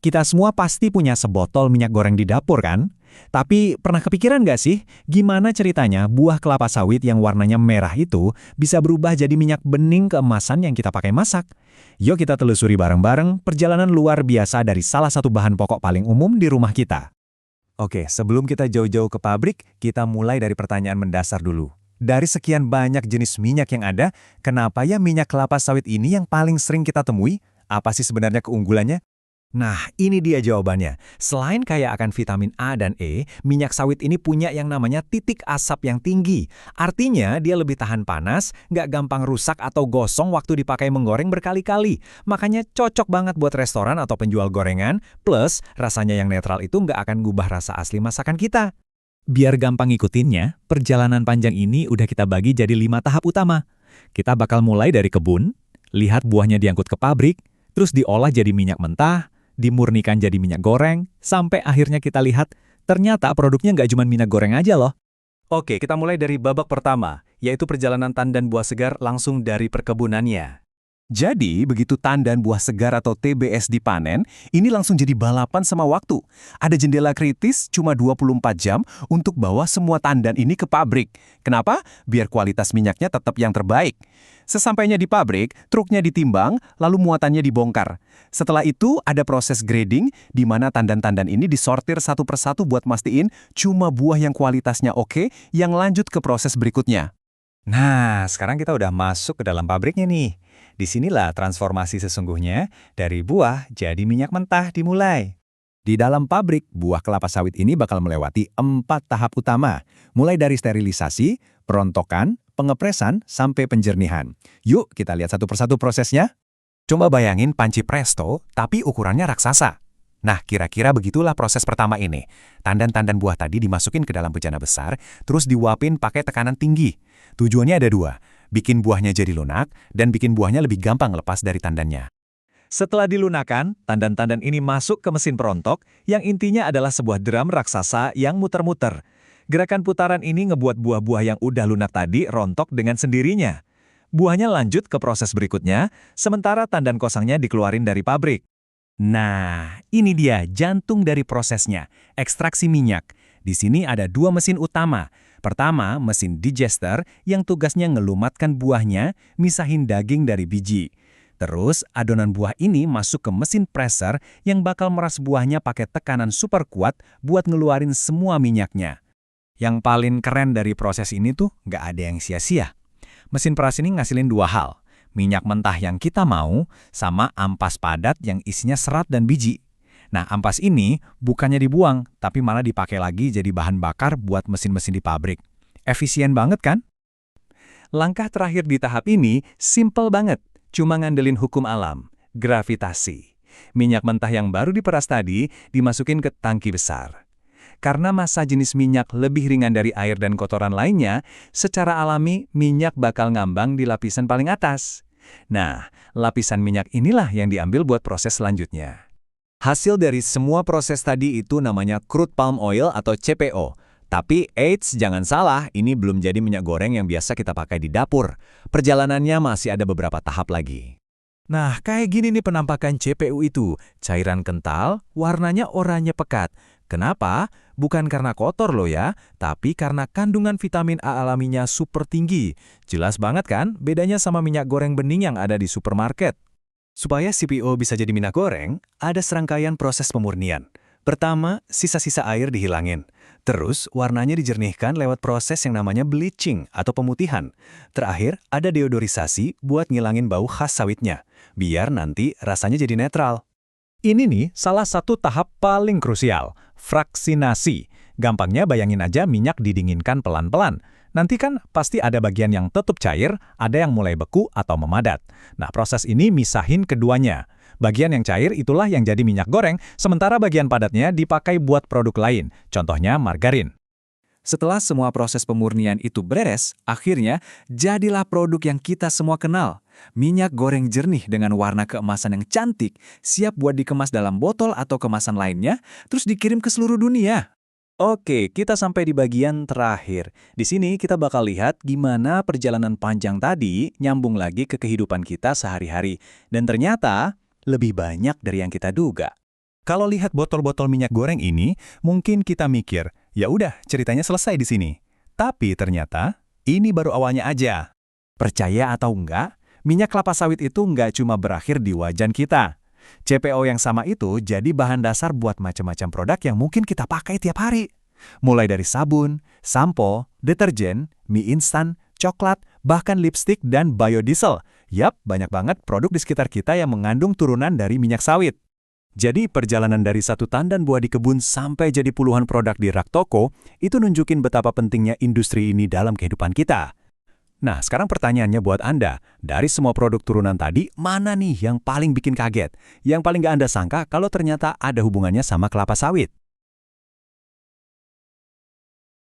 Kita semua pasti punya sebotol minyak goreng di dapur kan? Tapi pernah kepikiran nggak sih, gimana ceritanya buah kelapa sawit yang warnanya merah itu bisa berubah jadi minyak bening keemasan yang kita pakai masak? Yuk kita telusuri bareng-bareng perjalanan luar biasa dari salah satu bahan pokok paling umum di rumah kita. Oke, sebelum kita jauh-jauh ke pabrik, kita mulai dari pertanyaan mendasar dulu. Dari sekian banyak jenis minyak yang ada, kenapa ya minyak kelapa sawit ini yang paling sering kita temui? Apa sih sebenarnya keunggulannya? Nah, ini dia jawabannya. Selain kaya akan vitamin A dan E, minyak sawit ini punya yang namanya titik asap yang tinggi. Artinya, dia lebih tahan panas, nggak gampang rusak atau gosong waktu dipakai menggoreng berkali-kali. Makanya cocok banget buat restoran atau penjual gorengan, plus rasanya yang netral itu nggak akan ngubah rasa asli masakan kita. Biar gampang ngikutinnya, perjalanan panjang ini udah kita bagi jadi 5 tahap utama. Kita bakal mulai dari kebun, lihat buahnya diangkut ke pabrik, terus diolah jadi minyak mentah, dimurnikan jadi minyak goreng, sampai akhirnya kita lihat, ternyata produknya nggak cuma minyak goreng aja loh. Oke, kita mulai dari babak pertama, yaitu perjalanan tandan buah segar langsung dari perkebunannya. Jadi, begitu tandan buah segar atau TBS dipanen, ini langsung jadi balapan sama waktu. Ada jendela kritis cuma 24 jam untuk bawa semua tandan ini ke pabrik. Kenapa? Biar kualitas minyaknya tetap yang terbaik. Sesampainya di pabrik, truknya ditimbang, lalu muatannya dibongkar. Setelah itu, ada proses grading, di mana tandan-tandan ini disortir satu persatu buat mastiin cuma buah yang kualitasnya oke, yang lanjut ke proses berikutnya. Nah, sekarang kita udah masuk ke dalam pabriknya nih. Disinilah transformasi sesungguhnya dari buah jadi minyak mentah dimulai. Di dalam pabrik, buah kelapa sawit ini bakal melewati 4 tahap utama, mulai dari sterilisasi, perontokan, pengepresan, sampai penjernihan. Yuk kita lihat satu persatu prosesnya. Coba bayangin panci presto, tapi ukurannya raksasa. Nah, kira-kira begitulah proses pertama ini. Tandan-tandan buah tadi dimasukin ke dalam bejana besar, terus diuapin pakai tekanan tinggi. Tujuannya ada 2, bikin buahnya jadi lunak, dan bikin buahnya lebih gampang lepas dari tandannya. Setelah dilunakkan, tandan-tandan ini masuk ke mesin perontok, yang intinya adalah sebuah drum raksasa yang muter-muter. Gerakan putaran ini ngebuat buah-buah yang udah lunak tadi rontok dengan sendirinya. Buahnya lanjut ke proses berikutnya, sementara tandan kosongnya dikeluarin dari pabrik. Nah, ini dia jantung dari prosesnya, ekstraksi minyak. Di sini ada 2 mesin utama. Pertama, mesin digester yang tugasnya ngelumatkan buahnya, misahin daging dari biji. Terus, adonan buah ini masuk ke mesin presser yang bakal meras buahnya pakai tekanan super kuat buat ngeluarin semua minyaknya. Yang paling keren dari proses ini tuh nggak ada yang sia-sia. Mesin peras ini ngasilin 2 hal. Minyak mentah yang kita mau, sama ampas padat yang isinya serat dan biji. Nah, ampas ini bukannya dibuang, tapi malah dipakai lagi jadi bahan bakar buat mesin-mesin di pabrik. Efisien banget kan? Langkah terakhir di tahap ini simple banget, cuma ngandelin hukum alam, gravitasi. Minyak mentah yang baru diperas tadi dimasukin ke tangki besar. Karena massa jenis minyak lebih ringan dari air dan kotoran lainnya, secara alami minyak bakal ngambang di lapisan paling atas. Nah, lapisan minyak inilah yang diambil buat proses selanjutnya. Hasil dari semua proses tadi itu namanya crude palm oil atau CPO. Tapi eits, jangan salah, ini belum jadi minyak goreng yang biasa kita pakai di dapur. Perjalanannya masih ada beberapa tahap lagi. Nah, kayak gini nih penampakan CPO itu. Cairan kental, warnanya oranye pekat. Kenapa? Bukan karena kotor loh ya, tapi karena kandungan vitamin A alaminya super tinggi. Jelas banget kan bedanya sama minyak goreng bening yang ada di supermarket. Supaya CPO bisa jadi minyak goreng, ada serangkaian proses pemurnian. Pertama, sisa-sisa air dihilangin. Terus, warnanya dijernihkan lewat proses yang namanya bleaching atau pemutihan. Terakhir, ada deodorisasi buat ngilangin bau khas sawitnya, biar nanti rasanya jadi netral. Ini nih salah satu tahap paling krusial, fraksinasi. Gampangnya bayangin aja minyak didinginkan pelan-pelan. Nanti kan pasti ada bagian yang tetap cair, ada yang mulai beku atau memadat. Nah, proses ini misahin keduanya. Bagian yang cair itulah yang jadi minyak goreng, sementara bagian padatnya dipakai buat produk lain, contohnya margarin. Setelah semua proses pemurnian itu beres, akhirnya jadilah produk yang kita semua kenal. Minyak goreng jernih dengan warna keemasan yang cantik, siap buat dikemas dalam botol atau kemasan lainnya, terus dikirim ke seluruh dunia. Oke, kita sampai di bagian terakhir. Di sini kita bakal lihat gimana perjalanan panjang tadi nyambung lagi ke kehidupan kita sehari-hari. Dan ternyata lebih banyak dari yang kita duga. Kalau lihat botol-botol minyak goreng ini, mungkin kita mikir, ya udah, ceritanya selesai di sini. Tapi ternyata, ini baru awalnya aja. Percaya atau enggak, minyak kelapa sawit itu enggak cuma berakhir di wajan kita. CPO yang sama itu jadi bahan dasar buat macam-macam produk yang mungkin kita pakai tiap hari. Mulai dari sabun, sampo, deterjen, mie instan, coklat, bahkan lipstik dan biodiesel. Yap, banyak banget produk di sekitar kita yang mengandung turunan dari minyak sawit. Jadi perjalanan dari satu tandan buah di kebun sampai jadi puluhan produk di rak toko, itu nunjukin betapa pentingnya industri ini dalam kehidupan kita. Nah, sekarang pertanyaannya buat Anda, dari semua produk turunan tadi, mana nih yang paling bikin kaget? Yang paling gak Anda sangka kalau ternyata ada hubungannya sama kelapa sawit?